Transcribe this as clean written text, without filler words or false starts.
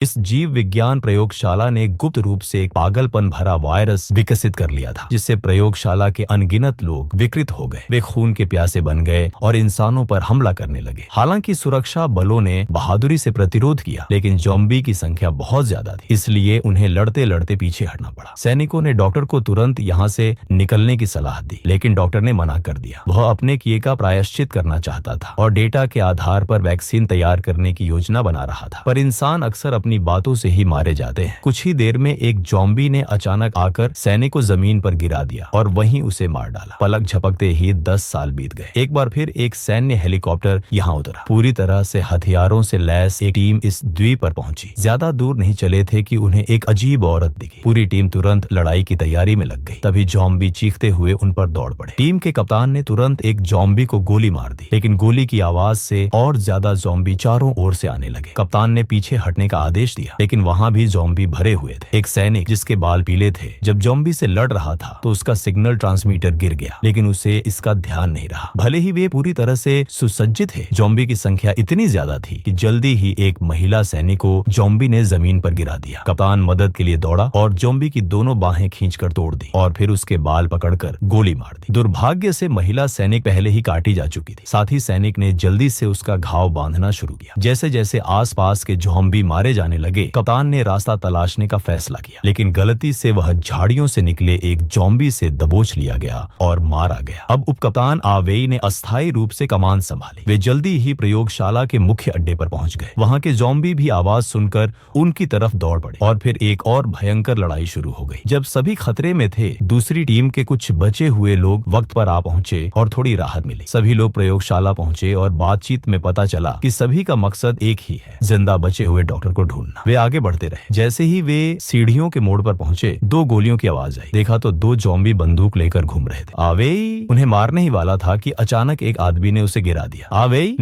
इस जीव विज्ञान प्रयोगशाला ने गुप्त रूप से एक पागलपन भरा वायरस विकसित कर लिया था, जिससे प्रयोगशाला के अनगिनत लोग विकृत हो गए। वे खून के प्यासे बन गए और इंसानों पर हमला करने लगे। हालांकि सुरक्षा बलों ने बहादुरी से प्रतिरोध किया, लेकिन ज़ॉम्बी की संख्या बहुत ज्यादा थी, इसलिए उन्हें लड़ते लड़ते पीछे हटना पड़ा। सैनिकों ने डॉक्टर को तुरंत यहाँ से निकलने की सलाह दी, लेकिन डॉक्टर ने मना कर दिया। वह अपने किए का प्रायश्चित करना चाहता था और डेटा के आधार पर वैक्सीन तैयार करने की योजना बना रहा था। पर इंसान अक्सर अपनी बातों से ही मारे जाते हैं। कुछ ही देर में एक ज़ॉम्बी ने अचानक आकर सैनिक को जमीन पर गिरा दिया और वहीं उसे मार डाला। पलक झपकते ही 10 साल बीत गए। एक बार फिर एक सैन्य हेलीकॉप्टर यहाँ उतरा। पूरी तरह से हथियारों से लैस एक टीम इस द्वीप पर पहुंची। ज्यादा दूर नहीं चले थे कि उन्हें एक अजीब औरत दिखी। पूरी टीम तुरंत लड़ाई की तैयारी में लग गई। तभी ज़ॉम्बी चीखते हुए उन पर दौड़ पड़े। टीम के कप्तान ने तुरंत एक ज़ॉम्बी को गोली मार दी, लेकिन गोली की आवाज से और ज्यादा ज़ॉम्बी चारों ओर से आने लगे। कप्तान ने पीछे हटने का आदेश दिया, लेकिन वहां भी ज़ॉम्बी भरे हुए थे। एक सैनिक जिसके बाल पीले थे, जब ज़ॉम्बी से लड़ रहा था तो उसका सिग्नल ट्रांसमीटर गिर गया, लेकिन उसे इसका ध्यान नहीं रहा। भले ही वे पूरी तरह से सुसज्जित थे, ज़ॉम्बी की संख्या इतनी ज्यादा थी कि जल्दी ही एक महिला सैनिक को ज़ॉम्बी ने जमीन पर गिरा दिया। कप्तान मदद के लिए दौड़ा और ज़ॉम्बी की दोनों बाहें खींचकर तोड़ दी और फिर उसके बाल पकड़कर गोली मार दी। दुर्भाग्य से महिला सैनिक पहले ही काटी जा चुकी थी। साथ ही सैनिक ने जल्दी से उसका घाव बांधना शुरू किया। जैसे जैसे आसपास के ज़ॉम्बी मारे जाने लगे, कप्तान ने रास्ता तलाशने का फैसला किया, लेकिन गलती से वह झाड़ियों से निकले एक ज़ॉम्बी से दबोच लिया गया और मारा गया। अब उपकप्तान आवेई ने अस्थायी रूप से कमान संभाली। वे जल्दी ही प्रयोगशाला के मुख्य अड्डे पर पहुंच गए। वहां के ज़ॉम्बी भी आवाज सुनकर उनकी तरफ दौड़ पड़े और फिर एक और भयंकर लड़ाई शुरू हो गई। जब सभी खतरे में थे, दूसरी टीम के कुछ बचे हुए लोग वक्त पर आ पहुंचे और थोड़ी राहत मिली। सभी लोग प्रयोगशाला पहुंचे और बातचीत में पता चला कि सभी का मकसद एक ही है, जिंदा बचे हुए डॉक्टर को ढूंढना। वे आगे बढ़ते रहे। जैसे ही वे सीढ़ियों के मोड़ पर पहुंचे, 2 गोलियों की आवाज आई। देखा तो 2 ज़ॉम्बी बंदूक लेकर घूम रहे थे। आवेई उन्हें मारने ही वाला था कि अचानक एक आदमी ने उसे गिरा दिया। आवेई